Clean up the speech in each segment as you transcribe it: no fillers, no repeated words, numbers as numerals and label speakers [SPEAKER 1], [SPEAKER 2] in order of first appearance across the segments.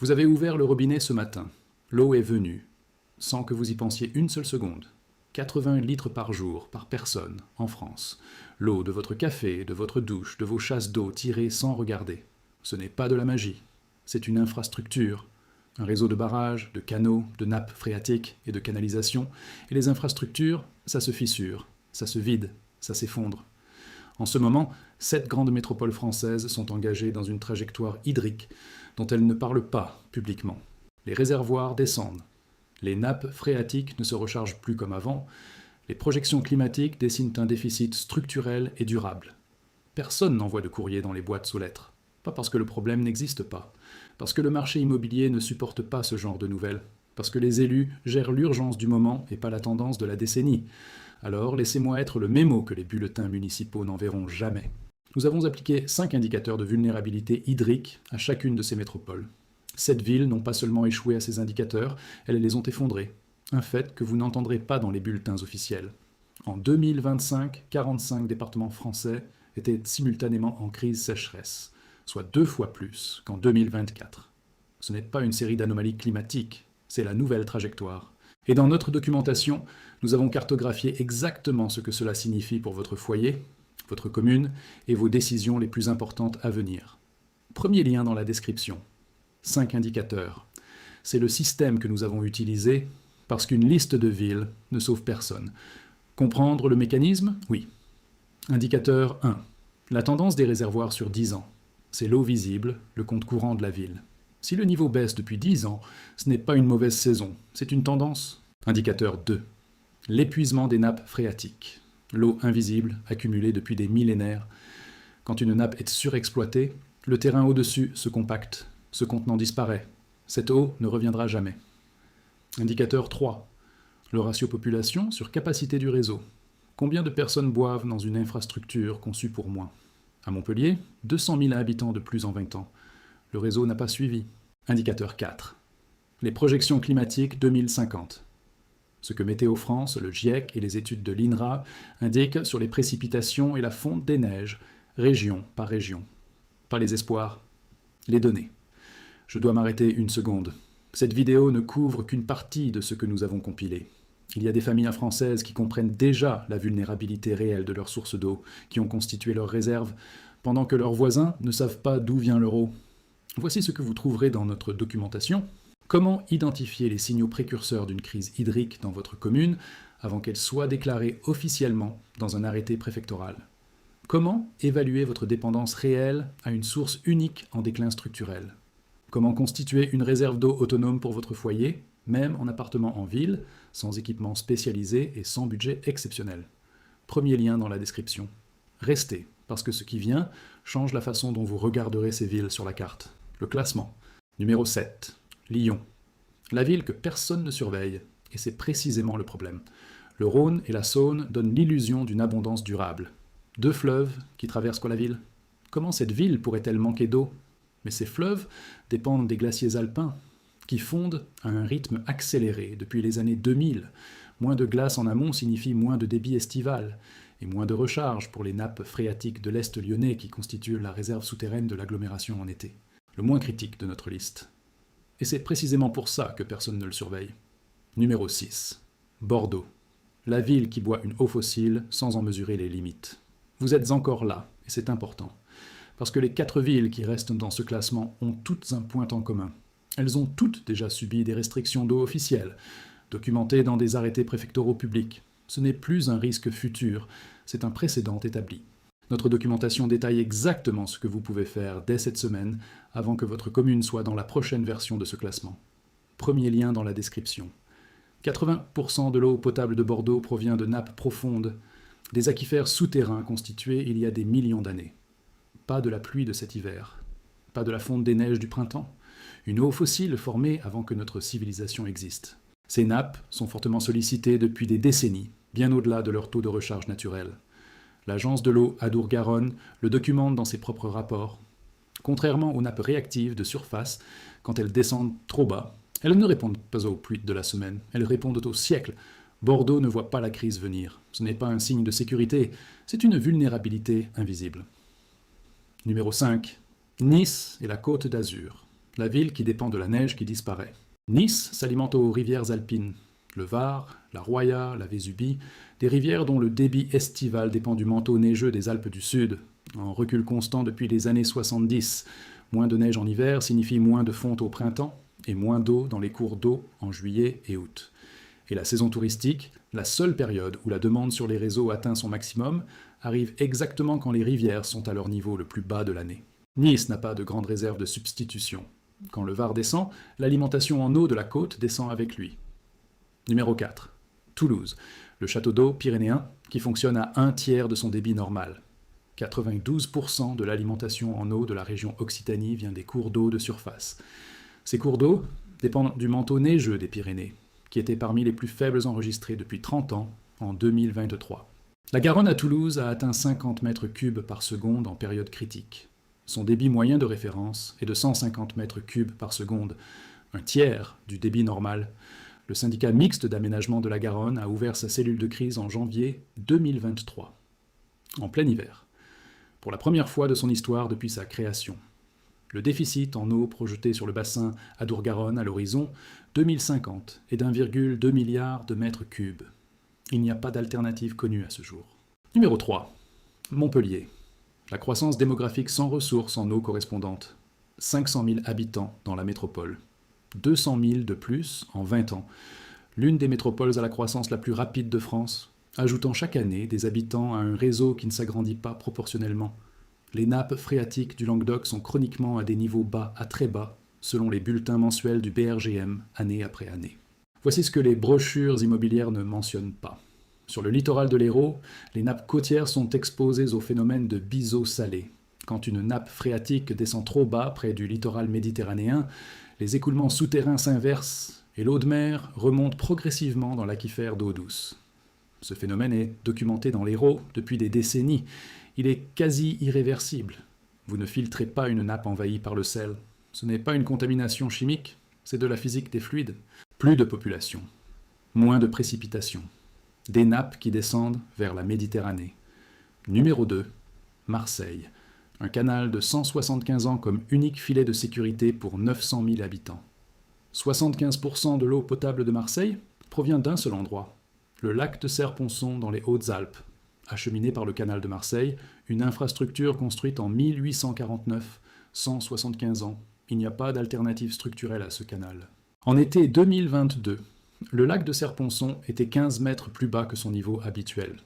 [SPEAKER 1] Vous avez ouvert le robinet ce matin. L'eau est venue, sans que vous y pensiez une seule seconde. 80 litres par jour, par personne, en France. L'eau de votre café, de votre douche, de vos chasses d'eau tirées sans regarder. Ce n'est pas de la magie. C'est une infrastructure. Un réseau de barrages, de canaux, de nappes phréatiques et de canalisations. Et les infrastructures, ça se fissure, ça se vide, ça s'effondre. En ce moment, 7 grandes métropoles françaises sont engagées dans une trajectoire hydrique dont elles ne parlent pas publiquement. Les réservoirs descendent. Les nappes phréatiques ne se rechargent plus comme avant. Les projections climatiques dessinent un déficit structurel et durable. Personne n'envoie de courrier dans les boîtes aux lettres. Pas parce que le problème n'existe pas. Parce que le marché immobilier ne supporte pas ce genre de nouvelles. Parce que les élus gèrent l'urgence du moment et pas la tendance de la décennie. Alors laissez-moi être le mémo que les bulletins municipaux n'enverront jamais. Nous avons appliqué 5 indicateurs de vulnérabilité hydrique à chacune de ces métropoles. 7 villes n'ont pas seulement échoué à ces indicateurs, elles les ont effondrés. Un fait que vous n'entendrez pas dans les bulletins officiels. En 2025, 45 départements français étaient simultanément en crise sécheresse, soit 2 fois plus qu'en 2024. Ce n'est pas une série d'anomalies climatiques, c'est la nouvelle trajectoire. Et dans notre documentation, nous avons cartographié exactement ce que cela signifie pour votre foyer, votre commune et vos décisions les plus importantes à venir. Premier lien dans la description. 5 indicateurs. C'est le système que nous avons utilisé parce qu'une liste de villes ne sauve personne. Comprendre le mécanisme? Oui. Indicateur 1. La tendance des réservoirs sur 10 ans. C'est l'eau visible, le compte courant de la ville. Si le niveau baisse depuis 10 ans, ce n'est pas une mauvaise saison, c'est une tendance. Indicateur 2. L'épuisement des nappes phréatiques. L'eau invisible, accumulée depuis des millénaires. Quand une nappe est surexploitée, le terrain au-dessus se compacte, ce contenant disparaît. Cette eau ne reviendra jamais. Indicateur 3. Le ratio population sur capacité du réseau. Combien de personnes boivent dans une infrastructure conçue pour moins? À Montpellier, 200 000 habitants de plus en 20 ans. Le réseau n'a pas suivi. Indicateur 4. Les projections climatiques 2050. Ce que Météo France, le GIEC et les études de l'INRA indiquent sur les précipitations et la fonte des neiges, région par région. Pas les espoirs, les données. Je dois m'arrêter une seconde. Cette vidéo ne couvre qu'une partie de ce que nous avons compilé. Il y a des familles françaises qui comprennent déjà la vulnérabilité réelle de leurs sources d'eau, qui ont constitué leurs réserves, pendant que leurs voisins ne savent pas d'où vient leur eau. Voici ce que vous trouverez dans notre documentation. Comment identifier les signaux précurseurs d'une crise hydrique dans votre commune avant qu'elle soit déclarée officiellement dans un arrêté préfectoral? Comment évaluer votre dépendance réelle à une source unique en déclin structurel? Comment constituer une réserve d'eau autonome pour votre foyer, même en appartement en ville, sans équipement spécialisé et sans budget exceptionnel? Premier lien dans la description. Restez, parce que ce qui vient change la façon dont vous regarderez ces villes sur la carte. Le classement. Numéro 7. Lyon. La ville que personne ne surveille, et c'est précisément le problème. Le Rhône et la Saône donnent l'illusion d'une abondance durable. 2 fleuves qui traversent quoi la ville? Comment cette ville pourrait-elle manquer d'eau? Mais ces fleuves dépendent des glaciers alpins, qui fondent à un rythme accéléré depuis les années 2000. Moins de glace en amont signifie moins de débit estival, et moins de recharge pour les nappes phréatiques de l'Est lyonnais qui constituent la réserve souterraine de l'agglomération en été. Le moins critique de notre liste. Et c'est précisément pour ça que personne ne le surveille. Numéro 6. Bordeaux. La ville qui boit une eau fossile sans en mesurer les limites. Vous êtes encore là, et c'est important. Parce que les 4 villes qui restent dans ce classement ont toutes un point en commun. Elles ont toutes déjà subi des restrictions d'eau officielles, documentées dans des arrêtés préfectoraux publics. Ce n'est plus un risque futur, c'est un précédent établi. Notre documentation détaille exactement ce que vous pouvez faire dès cette semaine avant que votre commune soit dans la prochaine version de ce classement. Premier lien dans la description. 80% de l'eau potable de Bordeaux provient de nappes profondes, des aquifères souterrains constitués il y a des millions d'années. Pas de la pluie de cet hiver, pas de la fonte des neiges du printemps, une eau fossile formée avant que notre civilisation existe. Ces nappes sont fortement sollicitées depuis des décennies, bien au-delà de leur taux de recharge naturel. L'agence de l'eau Adour-Garonne le documente dans ses propres rapports. Contrairement aux nappes réactives de surface, quand elles descendent trop bas, elles ne répondent pas aux pluies de la semaine, elles répondent au siècle. Bordeaux ne voit pas la crise venir. Ce n'est pas un signe de sécurité, c'est une vulnérabilité invisible. Numéro 5. Nice et la Côte d'Azur. la ville qui dépend de la neige qui disparaît. Nice s'alimente aux rivières alpines, le Var, la Roya, la Vésubie, des rivières dont le débit estival dépend du manteau neigeux des Alpes du Sud, en recul constant depuis les années 70. Moins de neige en hiver signifie moins de fonte au printemps et moins d'eau dans les cours d'eau en juillet et août. Et la saison touristique, la seule période où la demande sur les réseaux atteint son maximum, arrive exactement quand les rivières sont à leur niveau le plus bas de l'année. Nice n'a pas de grande réserve de substitution. Quand le Var descend, l'alimentation en eau de la côte descend avec lui. Numéro 4. Toulouse, le château d'eau pyrénéen qui fonctionne à 1/3 de son débit normal. 92% de l'alimentation en eau de la région Occitanie vient des cours d'eau de surface. Ces cours d'eau dépendent du manteau neigeux des Pyrénées, qui était parmi les plus faibles enregistrés depuis 30 ans en 2023. La Garonne à Toulouse a atteint 50 mètres cubes par seconde en période critique. Son débit moyen de référence est de 150 mètres cubes par seconde, 1/3 du débit normal. Le syndicat mixte d'aménagement de la Garonne a ouvert sa cellule de crise en janvier 2023, en plein hiver, pour la première fois de son histoire depuis sa création. Le déficit en eau projeté sur le bassin Adour-Garonne à l'horizon 2050 est d'1,2 milliard de mètres cubes. Il n'y a pas d'alternative connue à ce jour. Numéro 3. Montpellier. La croissance démographique sans ressources en eau correspondante. 500 000 habitants dans la métropole. 200 000 de plus en 20 ans. L'une des métropoles à la croissance la plus rapide de France, ajoutant chaque année des habitants à un réseau qui ne s'agrandit pas proportionnellement. Les nappes phréatiques du Languedoc sont chroniquement à des niveaux bas à très bas, selon les bulletins mensuels du BRGM, année après année. Voici ce que les brochures immobilières ne mentionnent pas. Sur le littoral de l'Hérault, les nappes côtières sont exposées au phénomène de biseau salé. Quand une nappe phréatique descend trop bas près du littoral méditerranéen, les écoulements souterrains s'inversent et l'eau de mer remonte progressivement dans l'aquifère d'eau douce. Ce phénomène est documenté dans l'Hérault depuis des décennies. Il est quasi irréversible. Vous ne filtrez pas une nappe envahie par le sel. Ce n'est pas une contamination chimique, c'est de la physique des fluides. Plus de population, moins de précipitations, des nappes qui descendent vers la Méditerranée. Numéro 2, Marseille. Un canal de 175 ans comme unique filet de sécurité pour 900 000 habitants. 75% de l'eau potable de Marseille provient d'un seul endroit, le lac de Serre-Ponçon dans les Hautes-Alpes, acheminé par le canal de Marseille, une infrastructure construite en 1849, 175 ans. Il n'y a pas d'alternative structurelle à ce canal. En été 2022, le lac de Serre-Ponçon était 15 mètres plus bas que son niveau habituel.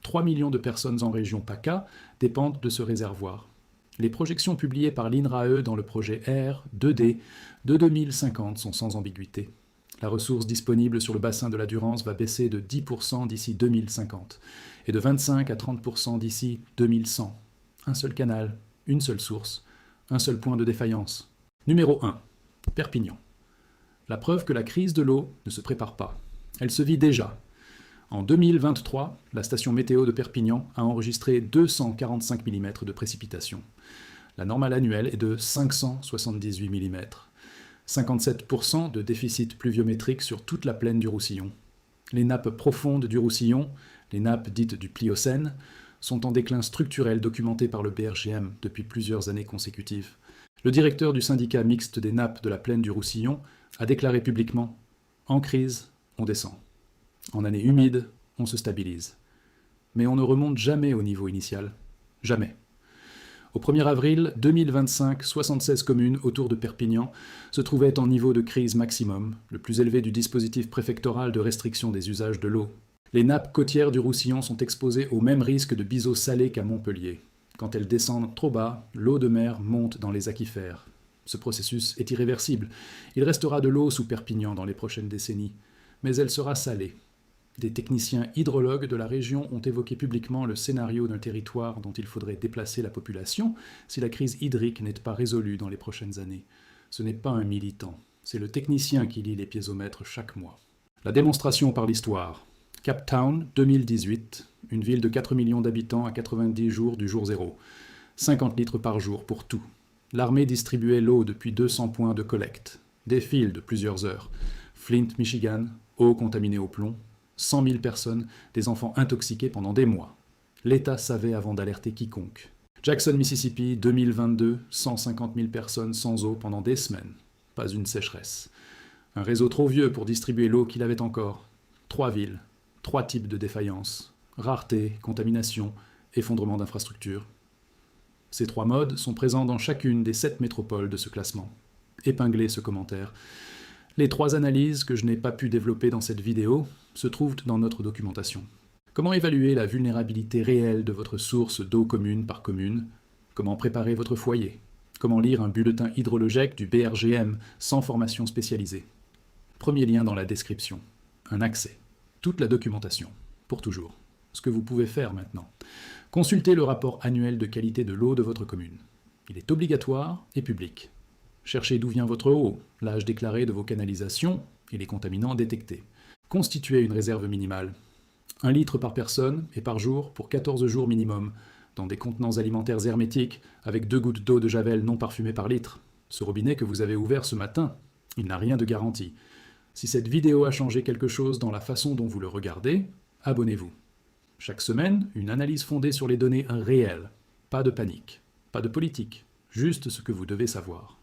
[SPEAKER 1] 3 millions de personnes en région PACA dépendent de ce réservoir. Les projections publiées par l'INRAE dans le projet R 2D de 2050 sont sans ambiguïté. La ressource disponible sur le bassin de la Durance va baisser de 10% d'ici 2050 et de 25 à 30% d'ici 2100. Un seul canal, une seule source, un seul point de défaillance. Numéro 1. Perpignan. La preuve que la crise de l'eau ne se prépare pas. Elle se vit déjà. En 2023, la station météo de Perpignan a enregistré 245 mm de précipitations. La normale annuelle est de 578 mm. 57% de déficit pluviométrique sur toute la plaine du Roussillon. Les nappes profondes du Roussillon, les nappes dites du Pliocène, sont en déclin structurel documenté par le BRGM depuis plusieurs années consécutives. Le directeur du syndicat mixte des nappes de la plaine du Roussillon a déclaré publiquement « En crise, on descend. En année humide, on se stabilise. Mais on ne remonte jamais au niveau initial. Jamais. » Au 1er avril 2025, 76 communes autour de Perpignan se trouvaient en niveau de crise maximum, le plus élevé du dispositif préfectoral de restriction des usages de l'eau. Les nappes côtières du Roussillon sont exposées au même risque de biseau salé qu'à Montpellier. Quand elles descendent trop bas, l'eau de mer monte dans les aquifères. Ce processus est irréversible. Il restera de l'eau sous Perpignan dans les prochaines décennies, mais elle sera salée. Des techniciens hydrologues de la région ont évoqué publiquement le scénario d'un territoire dont il faudrait déplacer la population si la crise hydrique n'est pas résolue dans les prochaines années. Ce n'est pas un militant, c'est le technicien qui lit les piézomètres chaque mois. La démonstration par l'histoire. Cap Town, 2018, une ville de 4 millions d'habitants à 90 jours du jour zéro. 50 litres par jour pour tout. L'armée distribuait l'eau depuis 200 points de collecte. Des files de plusieurs heures. Flint, Michigan, eau contaminée au plomb. 100 000 personnes, des enfants intoxiqués pendant des mois. L'État savait avant d'alerter quiconque. Jackson, Mississippi, 2022, 150 000 personnes sans eau pendant des semaines. Pas une sécheresse. Un réseau trop vieux pour distribuer l'eau qu'il avait encore. 3 villes, 3 types de défaillances. Rareté, contamination, effondrement d'infrastructures. Ces 3 modes sont présents dans chacune des 7 métropoles de ce classement. Épinglez ce commentaire. Les 3 analyses que je n'ai pas pu développer dans cette vidéo se trouvent dans notre documentation. Comment évaluer la vulnérabilité réelle de votre source d'eau commune par commune? Comment préparer votre foyer? Comment lire un bulletin hydrologique du BRGM sans formation spécialisée? Premier lien dans la description. Un accès. Toute la documentation. Pour toujours. Ce que vous pouvez faire maintenant. Consultez le rapport annuel de qualité de l'eau de votre commune. Il est obligatoire et public. Cherchez d'où vient votre eau, l'âge déclaré de vos canalisations et les contaminants détectés. Constituez une réserve minimale. 1 litre par personne et par jour pour 14 jours minimum, dans des contenants alimentaires hermétiques, avec 2 gouttes d'eau de javel non parfumée par litre. Ce robinet que vous avez ouvert ce matin, il n'a rien de garanti. Si cette vidéo a changé quelque chose dans la façon dont vous le regardez, abonnez-vous. Chaque semaine, une analyse fondée sur les données réelles. Pas de panique, pas de politique, juste ce que vous devez savoir.